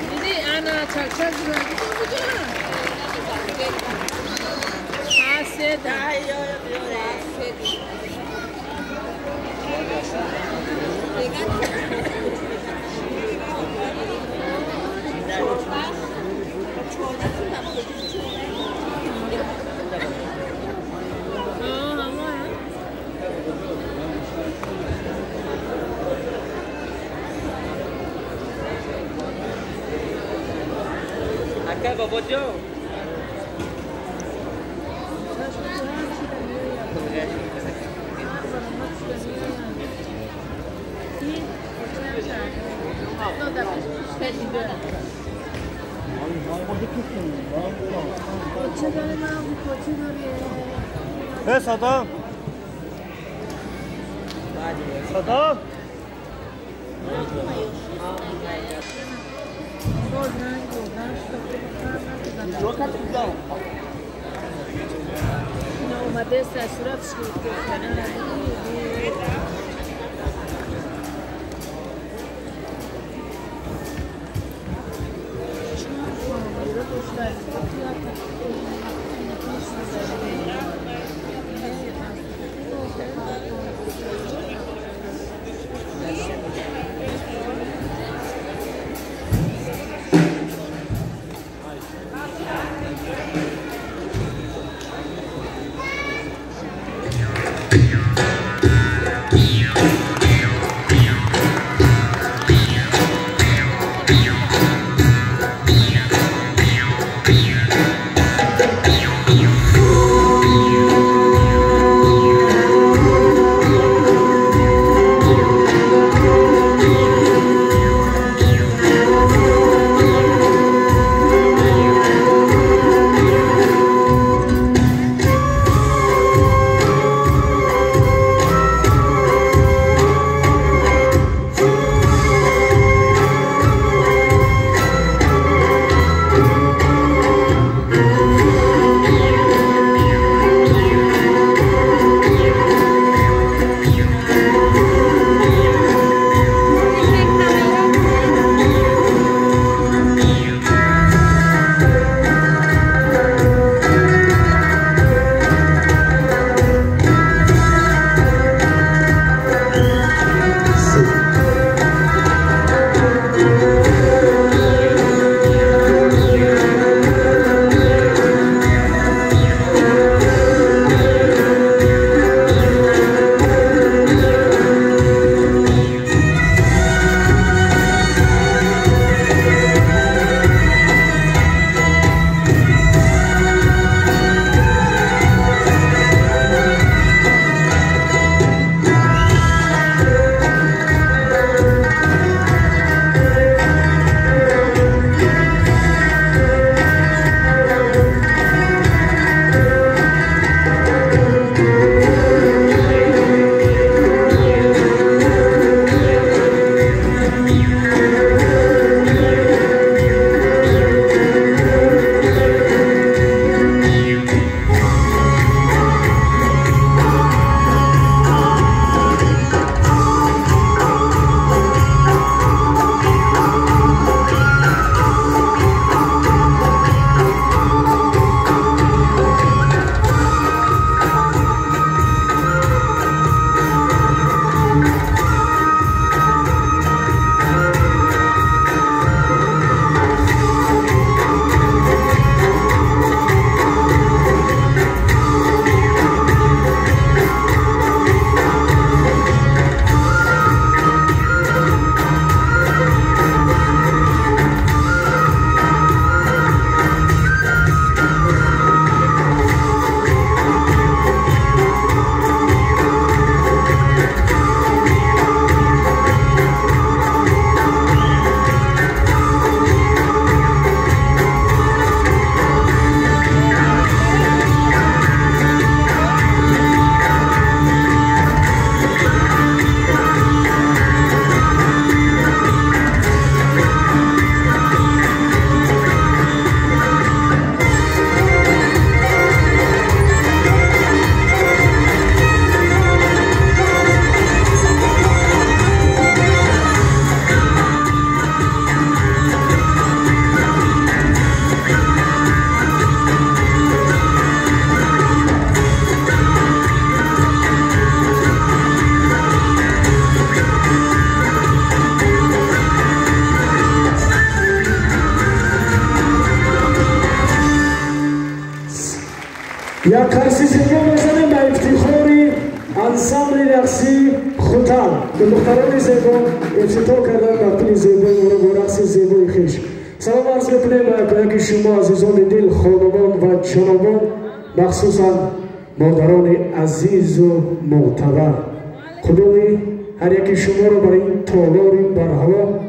دیدی انا چک زدی کجا حسد Acá, Bobo Joe. اه صدام صدام اومده صورتش Yeah. یک قرصی زیبا بزنیم به افتخار انسامبل رقصی خوتن که دختران زیبا افتتاح کردن به پل زیبای ما با رقص زیبای خویش. سلام عرض می‌کنیم به یکی شما عزیزان دل، خانمان و جنابان، مخصوصا مادران عزیز و معتبر. خدای هر یکی شما رو برای این تالار برهوا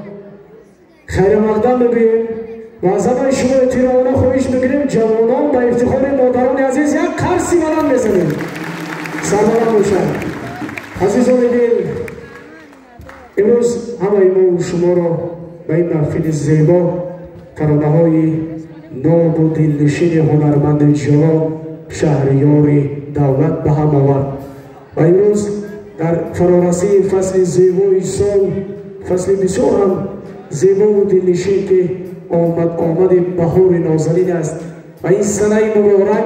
خیر مقدم ببینیم و از همه شما احترامانه خواهش می‌کنیم جوانان با افتخار مادران عزیز یک قرصی بلند بزنیم. سلام باشد عزیزان دل، امروز همه ما شما را به این محفل زیبا ترانه‌های ناب و دلنشین هنرمند جوان شهریار دولت به هم آورد و امروز در فرارسی فصل زیبای سال، فصل بسیار هم زیبا و دلنشین که آمد بهار نازنین است و این سنه مبارک،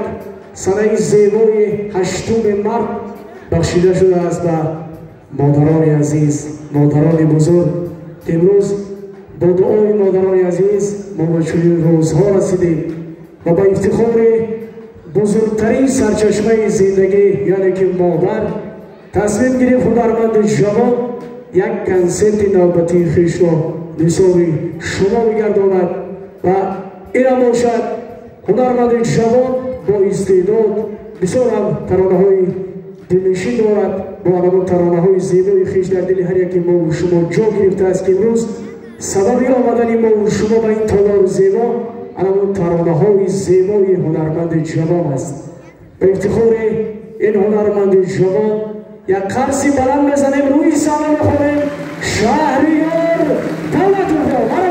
سنه زیبای 8 مرد بخشیده شده است به مادران عزیز، مادران بزرگ که امروز با دعای مادران عزیز ما به چنین روزها رسیدیم و با افتخار بزرگترین سرچشمه زندگی یعنی که مادر تصمیم گرفت هنرمند جوان یک کنسرت نوبتی خویش را نثار شما بگرداند و این هم باشد هنرمند جوان با استعداد بسیار هم ترانه‌های دلنشین دارد، با همون ترانه‌های زیبای خویش در دل هر یکی ما و شما جا گرفته است که امروز سبب آمدن ما و شما به این تالار زیبا همون ترانه‌های زیبای هنرمند جوان است. به افتخار این هنرمند جوان یک قرصی بلند بزنیم، روی صحنه بخوریم شهریار دولت.